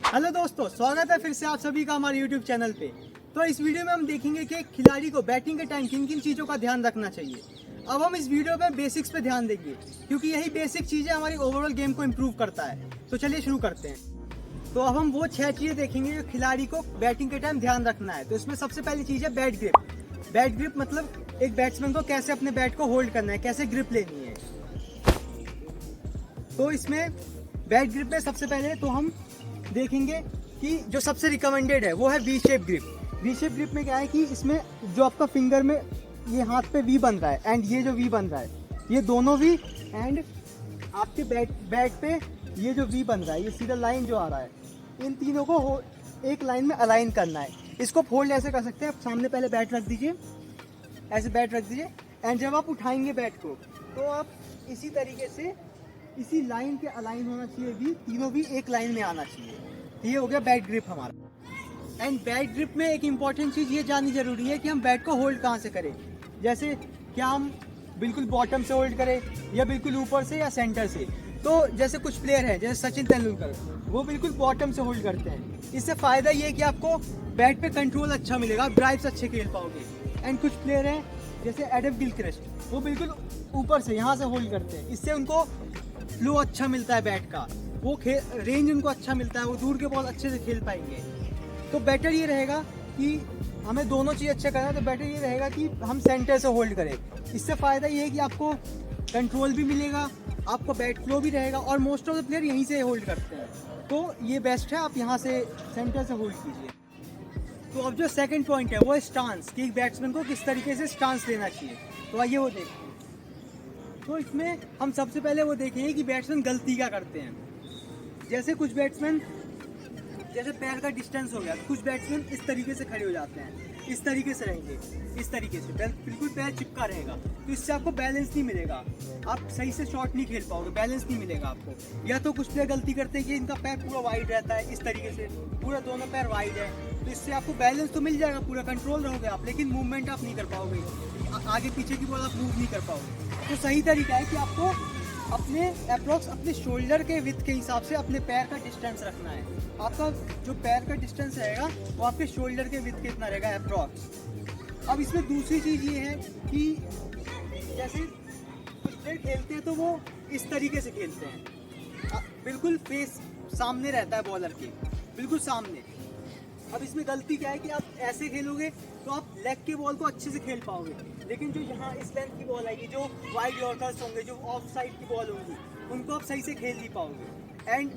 Hello दोस्तों, स्वागत है फिर से आप सभी का हमारे यूट्यूब चैनल पे। तो इस वीडियो में हम देखेंगे कि खिलाड़ी को बैटिंग के टाइम किन किन चीज़ों का ध्यान रखना चाहिए। अब हम इस वीडियो में बेसिक्स पे ध्यान देंगे, क्योंकि यही बेसिक चीज़ें हमारी ओवरऑल गेम को इम्प्रूव करता है। तो चलिए शुरू करते हैं। तो अब हम वो 6 चीज़ें देखेंगे जो खिलाड़ी को बैटिंग के टाइम ध्यान रखना है। तो इसमें सबसे पहली चीज़ है बैट ग्रिप। बैट ग्रिप मतलब एक बैट्समैन को कैसे अपने बैट को होल्ड करना है, कैसे ग्रिप लेनी है। तो इसमें बैट ग्रिप में सबसे पहले तो हम देखेंगे कि जो सबसे रिकमेंडेड है वो है V shape grip. V shape grip में क्या है कि इसमें जो आपका फिंगर में ये हाथ पे वी बन रहा है एंड ये जो वी बन रहा है, ये दोनों वी एंड आपके बैट पे ये जो वी बन रहा है, ये सीधा लाइन जो आ रहा है, इन तीनों को एक लाइन में अलाइन करना है। इसको फोल्ड ऐसे कर सकते हैं, आप सामने पहले बैट रख दीजिए, ऐसे बैट रख दीजिए एंड जब आप उठाएंगे बैट को तो आप इसी तरीके से इसी लाइन के अलाइन होना चाहिए, भी तीनों भी एक लाइन में आना चाहिए। ये हो गया बैट ग्रिप हमारा। एंड बैट ग्रिप में एक इम्पॉर्टेंट चीज़ ये जाननी जरूरी है कि हम बैट को होल्ड कहाँ से करें। जैसे क्या हम बिल्कुल बॉटम से होल्ड करें या बिल्कुल ऊपर से या सेंटर से। तो जैसे कुछ प्लेयर हैं जैसे सचिन तेंदुलकर, वो बिल्कुल बॉटम से होल्ड करते हैं। इससे फ़ायदा ये है कि आपको बैट पे कंट्रोल अच्छा मिलेगा, आप ड्राइव्स अच्छे खेल पाओगे। एंड कुछ प्लेयर हैं जैसे एडम गिलक्रिस्ट, वो बिल्कुल ऊपर से यहाँ से होल्ड करते हैं। इससे उनको फ्लो अच्छा मिलता है बैट का, वो रेंज उनको अच्छा मिलता है, वो दूर के बॉल अच्छे से खेल पाएंगे। तो बेटर ये रहेगा कि हमें दोनों चीज़ अच्छा करना है। तो बेटर ये रहेगा कि हम सेंटर से होल्ड करें। इससे फ़ायदा ये है कि आपको कंट्रोल भी मिलेगा, आपको बैट फ्लो भी रहेगा और मोस्ट ऑफ द प्लेयर यहीं से होल्ड करते हैं। तो ये बेस्ट है, आप यहाँ से सेंटर से होल्ड कीजिए। तो अब जो सेकेंड पॉइंट है वो है स्टांस, कि एक बैट्समैन को किस तरीके से स्टांस लेना चाहिए। तो आइए वो देखते हैं। तो इसमें हम सबसे पहले वो देखेंगे कि बैट्समैन गलती क्या करते हैं। जैसे कुछ बैट्समैन, जैसे पैर का डिस्टेंस हो गया, कुछ बैट्समैन इस तरीके से खड़े हो जाते हैं, इस तरीके से रहेंगे, इस तरीके से बिल्कुल पैर चिपका रहेगा। तो इससे आपको बैलेंस नहीं मिलेगा, आप सही से शॉट नहीं खेल पाओगे, बैलेंस नहीं मिलेगा आपको। या तो कुछ प्लेयर गलती करते हैं कि इनका पैर पूरा वाइड रहता है, इस तरीके से पूरा दोनों पैर वाइड है। तो इससे आपको बैलेंस तो मिल जाएगा, पूरा कंट्रोल रहोगे आप, लेकिन मूवमेंट आप नहीं कर पाओगे, आगे पीछे की बॉल आप मूव नहीं कर पाओगे। तो सही तरीका है कि आपको अपने अप्रोक्स अपने शोल्डर के विड्थ के हिसाब से अपने पैर का डिस्टेंस रखना है। आपका जो पैर का डिस्टेंस रहेगा वो आपके शोल्डर के विड्थ कितना रहेगा अप्रोक्स। अब इसमें दूसरी चीज़ ये है कि जैसे कुछ प्लेयर खेलते हैं तो वो इस तरीके से खेलते हैं, बिल्कुल फेस सामने रहता है बॉलर के, बिल्कुल सामने। अब इसमें गलती क्या है कि आप ऐसे खेलोगे तो आप लेग के बॉल को अच्छे से खेल पाओगे, लेकिन जो यहाँ इस लेंथ की बॉल आएगी, जो वाइड यॉर्कर्स होंगे, जो ऑफ साइड की बॉल होंगी, उनको आप सही से खेल नहीं पाओगे। एंड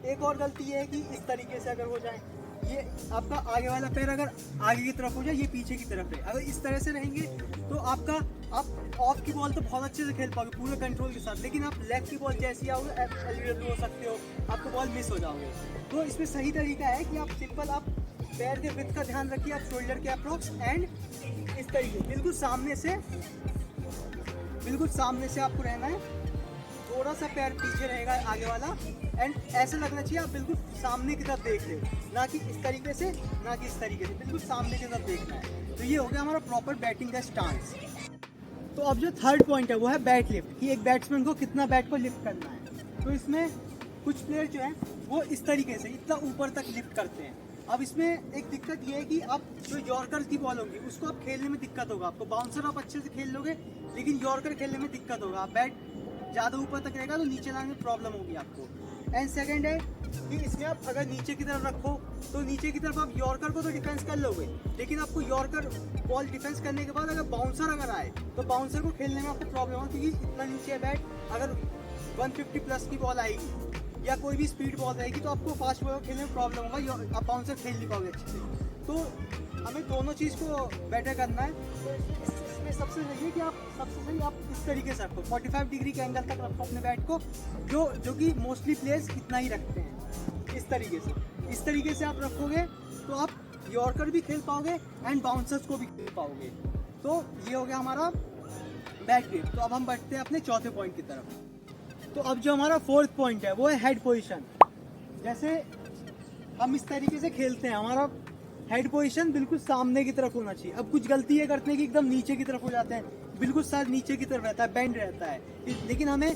एक और गलती ये है कि इस तरीके से अगर हो जाए, ये आपका आगे वाला पैर अगर आगे की तरफ हो जाए, ये पीछे की तरफ है, अगर इस तरह से रहेंगे तो आप ऑफ की बॉल तो बहुत अच्छे से खेल पाओगे पूरे कंट्रोल के साथ, लेकिन आप लेग की बॉल जैसी आओगे एलबीडब्ल्यू हो सकते हो, आपको बॉल मिस हो जाओगे। तो इसमें सही तरीका है कि आप सिंपल आप पैर के विड्थ का ध्यान रखिए, आप शोल्डर के अप्रोक्स एंड इस तरीके बिल्कुल सामने से आपको रहना है। थोड़ा सा पैर पीछे रहेगा आगे वाला एंड ऐसे लगना चाहिए आप बिल्कुल सामने की तरफ देख रहे हो, ना कि इस तरीके से, ना कि इस तरीके से, बिल्कुल सामने की तरफ देखना है। तो ये हो गया हमारा प्रॉपर बैटिंग का स्टांस। तो अब जो थर्ड पॉइंट है वो है बैट लिफ्ट, कि एक बैट्समैन को कितना बैट को लिफ्ट करना है। तो इसमें कुछ प्लेयर जो है वो इस तरीके से इतना ऊपर तक लिफ्ट करते हैं। अब इसमें एक दिक्कत ये है कि आप जो यॉर्कर की बॉल होगी उसको आप खेलने में दिक्कत होगा आपको। बाउंसर आप अच्छे से खेल लोगे, लेकिन यॉर्कर खेलने में दिक्कत होगा। आप बैट ज़्यादा ऊपर तक रहेगा तो नीचे लाने में प्रॉब्लम होगी आपको। एंड सेकंड है कि इसमें आप अगर नीचे की तरफ रखो तो नीचे की तरफ आप यॉर्कर को तो डिफेंस कर लोगे, लेकिन आपको यॉर्कर बॉल डिफेंस करने के बाद अगर बाउंसर अगर आए तो बाउंसर को खेलने में आपको प्रॉब्लम होगी, क्योंकि इतना नीचे है बैट, अगर 150 प्लस की बॉल आएगी या कोई भी स्पीड बॉल रहेगी तो आपको फास्ट बॉल खेलने में प्रॉब्लम होगा, आप बाउंसर खेल नहीं पाओगे अच्छे से। तो हमें दोनों चीज़ को बेटर करना है। तो इसमें सबसे सही है कि आप इस तरीके से रखो, 45 डिग्री के एंगल तक रखो अपने बैट को, जो कि मोस्टली प्लेयर्स इतना ही रखते हैं। इस तरीके से आप रखोगे तो आप यॉर्कर भी खेल पाओगे एंड बाउंसर्स को भी खेल पाओगे। तो ये हो गया हमारा बैट ग्रिप। तो अब हम बढ़ते हैं अपने चौथे पॉइंट की तरफ। तो अब जो हमारा फोर्थ पॉइंट है वो है हेड पोजीशन। जैसे हम इस तरीके से खेलते हैं, हमारा हेड पोजीशन बिल्कुल सामने की तरफ होना चाहिए। अब कुछ गलती ये करते हैं कि एकदम नीचे की तरफ हो जाते हैं, बिल्कुल सर नीचे की तरफ रहता है, बेंड रहता है, लेकिन हमें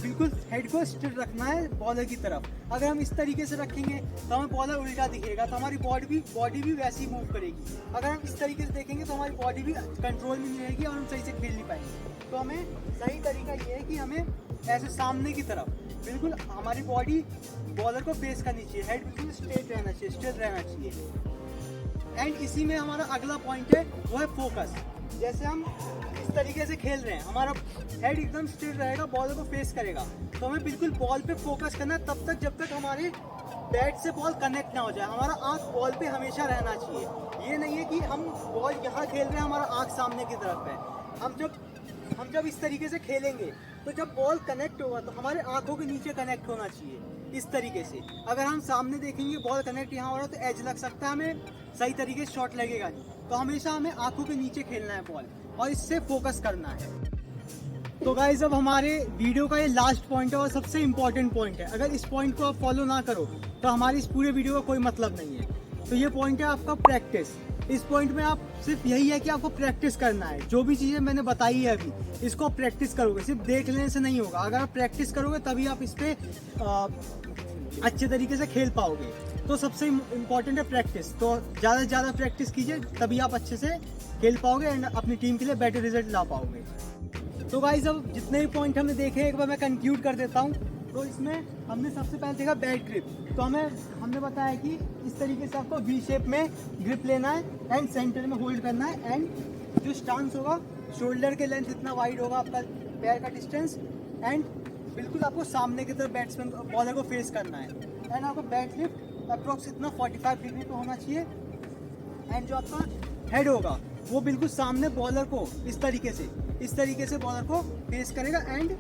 बिल्कुल हेड को स्ट्रेट रखना है बॉलर की तरफ। अगर हम इस तरीके से रखेंगे तो हमें बॉलर उल्टा दिखेगा, तो हमारी बॉडी भी वैसी मूव करेगी। अगर हम इस तरीके से देखेंगे तो हमारी बॉडी भी कंट्रोल में नहीं रहेगी और हम सही से खेल नहीं पाएंगे। तो हमें सही तरीका ये है कि हमें ऐसे सामने की तरफ बिल्कुल हमारी बॉडी बॉलर को फेस करनी चाहिए, हेड बिल्कुल स्ट्रेट रहना चाहिए। एंड इसी में हमारा अगला पॉइंट है वो है फोकस। जैसे हम इस तरीके से खेल रहे हैं, हमारा हेड एकदम स्ट्रेट रहेगा, बॉलर को फेस करेगा, तो हमें बिल्कुल बॉल पे फोकस करना है तब तक जब तक हमारे बैट से बॉल कनेक्ट ना हो जाए। हमारा आंख बॉल पे हमेशा रहना चाहिए। ये नहीं है कि हम बॉल यहाँ खेल रहे हैं, हमारा आंख सामने की तरफ है। हम जब इस तरीके से खेलेंगे तो जब बॉल कनेक्ट होगा तो हमारे आंखों के नीचे कनेक्ट होना चाहिए इस तरीके से। अगर हम सामने देखेंगे बॉल कनेक्ट यहाँ हो रहा है तो एज लग सकता है, हमें सही तरीके से शॉट लगेगा नहीं। तो हमेशा हमें आंखों के नीचे खेलना है बॉल और इससे फोकस करना है। तो गाइस अब हमारे वीडियो का ये लास्ट पॉइंट है और सबसे इम्पोर्टेंट पॉइंट है। अगर इस पॉइंट को आप फॉलो ना करो तो हमारी इस पूरे वीडियो का कोई मतलब नहीं है। तो ये पॉइंट है आपका प्रैक्टिस। इस पॉइंट में आप सिर्फ यही है कि आपको प्रैक्टिस करना है। जो भी चीज़ें मैंने बताई है अभी, इसको आप प्रैक्टिस करोगे, सिर्फ देख लेने से नहीं होगा। अगर आप प्रैक्टिस करोगे तभी आप इस पर अच्छे तरीके से खेल पाओगे। तो सबसे इम्पोर्टेंट है प्रैक्टिस। तो ज़्यादा से ज़्यादा प्रैक्टिस कीजिए, तभी आप अच्छे से खेल पाओगे एंड अपनी टीम के लिए बेटर रिजल्ट ला पाओगे। तो गाइस अब जितने भी पॉइंट हमने देखे एक बार मैं कंक्लूड कर देता हूँ। तो इसमें हमने सबसे पहले देखा बैट ग्रिप। तो हमने बताया कि इस तरीके से आपको वी शेप में ग्रिप लेना है एंड सेंटर में होल्ड करना है। एंड जो स्टांस होगा, शोल्डर के लेंथ इतना वाइड होगा आपका पैर का डिस्टेंस, एंड बिल्कुल आपको सामने की तरफ बैट्समैन बॉलर को फेस करना है। एंड आपका बैट लिफ्ट अप्रोक्स इतना 45 डिग्री पे होना चाहिए। एंड जो आपका हेड होगा वो बिल्कुल सामने बॉलर को इस तरीके से बॉलर को फेस करेगा। एंड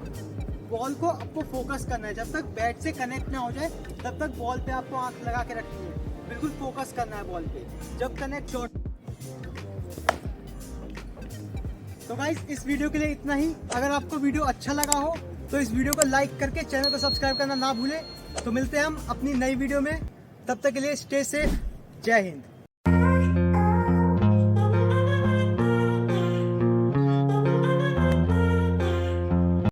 बॉल को आपको फोकस करना है, जब तक बैट से कनेक्ट ना हो जाए तब तक बॉल पे आपको आंख लगा के रखनी है, बिल्कुल फोकस करना है बॉल पे। जब कनेक्ट शॉट। तो गाइस इस वीडियो के लिए इतना ही। अगर आपको वीडियो अच्छा लगा हो तो इस वीडियो को लाइक करके चैनल को सब्सक्राइब करना ना भूलें। तो मिलते हैं हम अपनी नई वीडियो में, तब तक के लिए स्टे सेफ। जय हिंद।